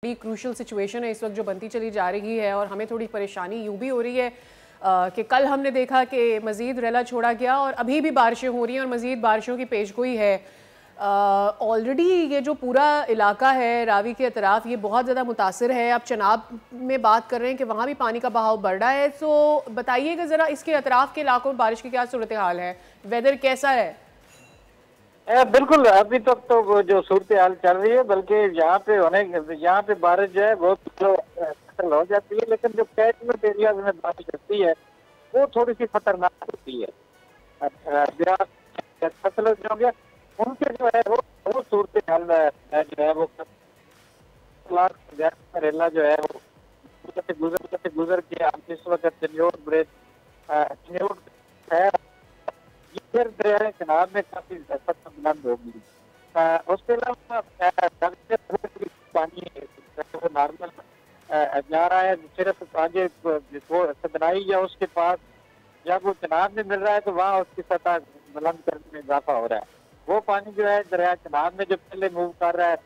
बड़ी crucial situation है इस वक्त जो बनती चली जा रही है और हमें थोड़ी परेशानी यूँ भी हो रही है कि कल हमने देखा कि मज़ीद रेला छोड़ा गया और अभी भी बारिशें हो रही हैं और मज़ीद बारिशों की पेशगोई है। ऑलरेडी ये जो पूरा इलाका है रावी के अतराफ़ ये बहुत ज़्यादा मुतासिर है। आप चनाब में बात कर रहे हैं कि वहाँ भी पानी का बहाव बढ़ रहा है, तो बताइएगा ज़रा इसके अतराफ़ के इलाकों में बारिश की क्या सूरत हाल है, वेदर कैसा है? बिल्कुल, अभी तक तो वो जो सूरत हाल चल रही है, बल्कि यहाँ पे बारिश जो है बहुत फसल हो जाती है, लेकिन जो कैचमेंट एरिया में बारिश होती है वो थोड़ी सी खतरनाक होती है। फसल जो है उनके जो है वो सूरत हाल जो है वो रेला जो है वो गुजर के आप इस वक्त चन्योट ब्रिज है फिर दरिया चनाब में काफी बुलंद होगी। उसके अलावा पानी वो नॉर्मल जा रहा है, सिर्फ आगे वो सदनाई या उसके पास जब वो चनाब में मिल रहा है तो वहाँ उसकी सतह बुलंद करने में इजाफा हो रहा है। वो पानी जो है दरिया चनाब में जो पहले मूव कर रहा है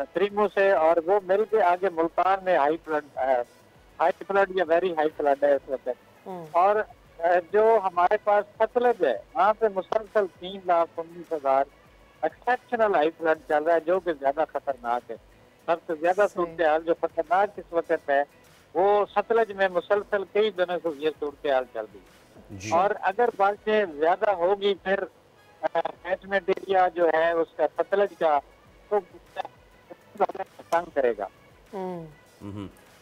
त्रिमू से, और वो मिल के आगे मुल्तान में हाई फ्लड या वेरी हाई फ्लड है इस वक्त। और जो हमारे पास सतलज है वहाँ पे मुसलसल 3,19,000 एक्सेप्शनल हाई फ्लड चल रहा है, जो कि ज्यादा खतरनाक है। सबसे ज्यादा सूरत हाल जो खतरनाक इस वक्त है वो सतलज में मुसलसल कई दिनों से ये सूरत हाल चल रही है। और अगर बारिशें ज्यादा होगी फिर कैचमेंट एरिया जो है उसका सतलज का तो तंग करेगा।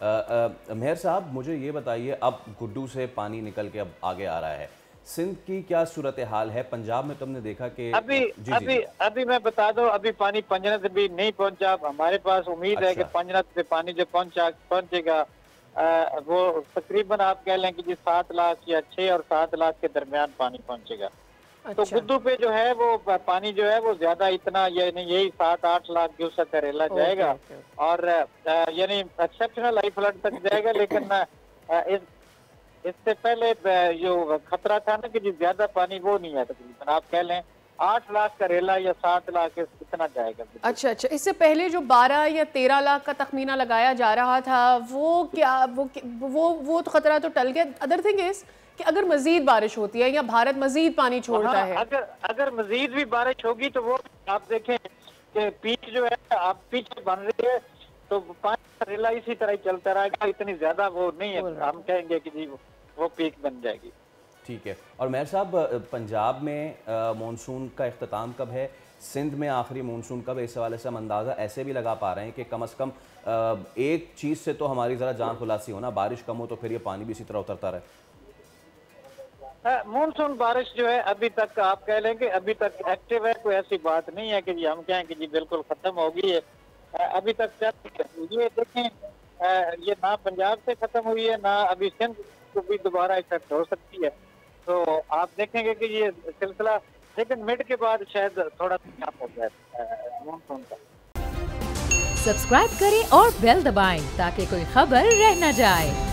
मेहर साहब, मुझे ये बताइए, अब गुड्डू से पानी निकल के अब आगे आ रहा है, सिंध की क्या सूरत हाल है? पंजाब में तुमने देखा कि अभी मैं बता दूं, अभी पानी पंजनत भी नहीं पहुंचा। हमारे पास उम्मीद है कि पंजनत पे पानी जो पहुंचेगा वो तकरीबन आप कह लें कि जी 7 लाख या 6 और 7 लाख के दरमियान पानी पहुंचेगा। तो गुड्डू पे जो है वो पानी जो है वो ज्यादा इतना यही 7-8 लाख क्यूसेक रेला जाएगा और यानी एक्सेप्शनल हाई फ्लड तक जाएगा। लेकिन इससे पहले जो खतरा था ना कि जी ज्यादा पानी वो नहीं है, तकरीबन आप कह लें 8 लाख का रेला या 7 लाख इतना जाएगा। अच्छा, इससे पहले जो 12 या 13 लाख का तखमीना लगाया जा रहा था वो क्या वो तो खतरा तो टल गया। अदर थिंग इज कि अगर मजीद बारिश होती है या भारत मजीद पानी छोड़ता है, अगर मजीद भी बारिश होगी तो वो आप देखें कि पीच जो है आप पीछे बन रही है तो पानी रेला इसी तरह चलता रहेगा, इतनी ज्यादा वो नहीं है हम कहेंगे कि जी वो पीक बन जाएगी। ठीक है। और मेहर साहब, पंजाब में मानसून का इख्तिताम कब है? सिंध में आखिरी मानसून कब है? इस हवाले से हम अंदाज़ा ऐसे भी लगा पा रहे हैं कि कम से कम एक चीज़ से तो हमारी ज़रा जान खुलासी हो ना, बारिश कम हो तो फिर ये पानी भी इसी तरह उतरता रहे। मानसून बारिश जो है अभी तक आप कह लें कि अभी तक एक्टिव है, कोई ऐसी बात नहीं है कि जी हम कहें कि जी बिल्कुल खत्म हो गई है। अभी तक ये देखें ये ना पंजाब से खत्म हुई है ना अभी सिंध को भी दोबारा इफेक्ट हो सकती है। तो आप देखेंगे कि ये सिलसिला लेकिन मिड के बाद शायद थोड़ा कम हो जाए मानसून का। सब्सक्राइब करें और बेल दबाएं ताकि कोई खबर रह न जाए।